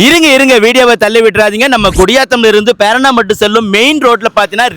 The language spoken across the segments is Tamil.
இருங்க இருங்க வீடியோவை தள்ளி விட்டுறாதீங்க. நம்ம குடியாத்தம்ல இருந்து பேரணாம்பட்டு செல்லும் மெயின் ரோட்ல பாத்தீங்கன்னா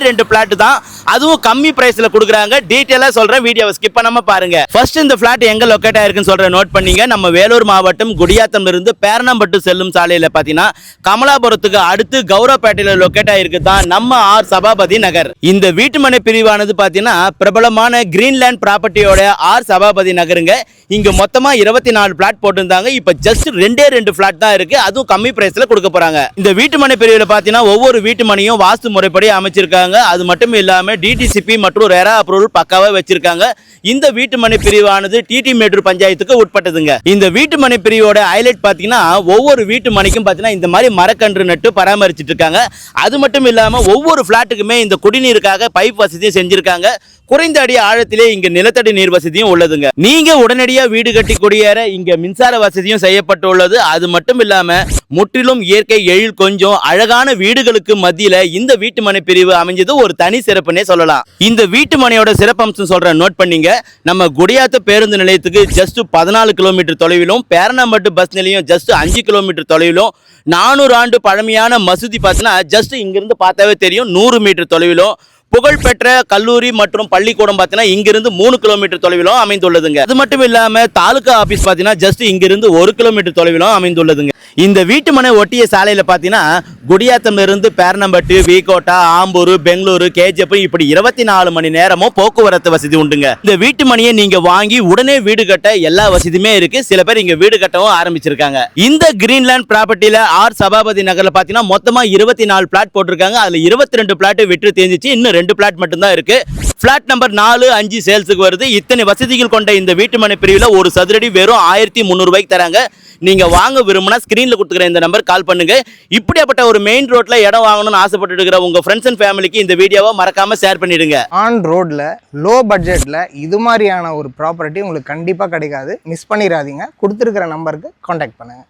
ரெண்டு பிளாட் தான், அதுவும் கம்மி பிரைஸ்ல கொடுக்குறாங்க. டீடைலா சொல்றேன், வீடியோவை ஸ்கிப் பண்ணாம பாருங்க. ஃபர்ஸ்ட் இந்த பிளாட் எங்க லொகேட் ஆயிருக்குன்னு சொல்றேன், நோட் பண்ணீங்க. நம்ம வேலூர் மாவட்டம் குடியாத்தம்ல இருந்து பேரணாம்பட்டு செல்லும் சாலையில பாத்தீங்கன்னா கமலாபுரத்துக்கு அடுத்து கௌரவப்பேட்டையில லொகேட் ஆயிருக்கு தான் நம்ம ஆர் சபாபதி நகர். இந்த வீட்டுமனை பிரிவானது பாத்தீங்கன்னா பிரபலமான கிரீன்லேண்ட் ப்ராப்பர்ட்டியோட ஆர் சபாபதி நகருங்க. இங்க மொத்தமா 24 பிளாட் போட்டிருந்தாங்க. இப்ப ஜஸ்ட் ரெண்டு பிளாட் தான் இருக்கு, அதுவும் கம்மி பிரைஸ்ல கொடுக்க போறாங்க. இந்த வீட்டுமனை பிரிவுல பாத்தீங்கன்னா ஒவ்வொரு வீட்டுமனையும் வாஸ்து முறைப்படி அமைச்சிருக்காங்க. அது மட்டும் இல்லாம டிடிசிபி மற்றும் ரெரா அப்ரூவல் பக்காவா வச்சிருக்காங்க. இந்த வீட்டுமனை பிரிவானது டிடி மேட்டூர் பஞ்சாயத்துக்கு உட்பட்டதுங்க. இந்த வீட்டுமனை பிரிவோட ஹைலைட் பாத்தீங்கன்னா ஒவ்வொரு வீட்டு மனைக்கும் பாத்தீங்கன்னா இந்த மாதிரி மரக்கன்று நட்டு பராமரிச்சிட்டு இருக்காங்க. அது மட்டும் இல்லாம ஒவ்வொரு பிளாட்டுக்குமே இந்த குடிநீருக்காக பைப் வசதியும் செஞ்சிருக்காங்க. குறைந்த அடி ஆழத்திலே இங்க நிலத்தடி நீர் வசதியும் உள்ளதுங்க. நீங்க உடனடியா வீடு கட்டி குடியேற இங்க மின்சார வசதியும் செய்யப்பட்டுள்ளது. அது மட்டும் இல்லாம முற்றிலும் இயற்கை எழில் கொஞ்சம் அழகான வீடுகளுக்கு மத்தியில இந்த வீட்டுமனை பிரிவு அமைஞ்சது ஒரு தனி சிறப்புன்னே சொல்லலாம். இந்த வீட்டுமனையோட சிறப்பம்சம் சொல்றேன், நோட் பண்ணீங்க. நம்ம குடியாத்த பேருந்து நிலையத்துக்கு ஜஸ்ட் 14 கிலோமீட்டர் தொலைவிலும், பேரணாம்பட்டு பஸ் நிலையம் ஜஸ்ட் 5 கிலோமீட்டர் தொலைவிலும், 400 ஆண்டு பழமையான மசூதி பார்த்தீங்கன்னா ஜஸ்ட் இங்கிருந்து பார்த்தாவே தெரியும் 100 மீட்டர் தொலைவிலும், புகழ்பெற்ற கல்லூரி மற்றும் பள்ளிக்கூடம் பார்த்தீங்கன்னா இங்கிருந்து 3 கிலோமீட்டர் தொலைவிலும் அமைந்துள்ளதுங்க. அது மட்டும் இல்லாம தாலுகா ஆபீஸ் பார்த்தீங்கன்னா ஜஸ்ட் இங்கிருந்து 1 கிலோமீட்டர் தொலைவிலும் அமைந்துள்ளதுங்க. இந்த வீட்டுமனை ஒட்டிய சாலையில பார்த்தீங்கன்னா குடியாத்தம்ல இருந்து பேரணாம்பட்டு, விகோட்டா, ஆம்பூர், பெங்களூரு, கேஜப் இப்படி 24 மணி நேரமும் போக்குவரத்து வசதி உண்டுங்க. இந்த வீட்டுமனையை நீங்க வாங்கி உடனே வீடு கட்ட எல்லா வசதியுமே இருக்கு. சில பேர் இங்க வீடு கட்டவும் ஆரம்பிச்சிருக்காங்க. இந்த கிரீன்லேண்ட் ப்ராப்பர்ட்டியில ஆர் சபாபதி நகர்ல பார்த்தீங்கன்னா மொத்தமா 24 பிளாட் போட்டிருக்காங்க. அதுல 22 பிளாட் விற்று தேஞ்சிச்சு, இன்னும் 2 பிளாட் மட்டும் தான் இருக்கு. பிளாட் நம்பர் 4, 5 சேல்ஸுக்கு வருது. இத்தனை வசதிகள் கொண்ட இந்த வீட்டுமனை பிரிவில் ஒரு சதுரடி வெறும் 1300 ரூபாய்க்கு தராங்க. நீங்க வாங்க விரும்பினா ஸ்கிரீன்ல கொடுத்துக்கிற இந்த நம்பர் கால் பண்ணுங்க. இப்படியாப்பட்ட ஒரு மெயின் ரோட்ல இடம் வாங்கணும்னு ஆசைப்பட்டு இருக்கிற உங்க ஃப்ரெண்ட்ஸ் அண்ட் ஃபேமிலிக்கு இந்த வீடியோவை மறக்காம ஷேர் பண்ணிடுங்க. ஆன் ரோட்ல லோ பட்ஜெட்ல இது மாதிரியான ஒரு ப்ராப்பர்ட்டி உங்களுக்கு கண்டிப்பா கிடைக்காது. மிஸ் பண்ணிடாதீங்க. கொடுத்துருக்கிற நம்பருக்கு கான்டாக்ட் பண்ணுங்க.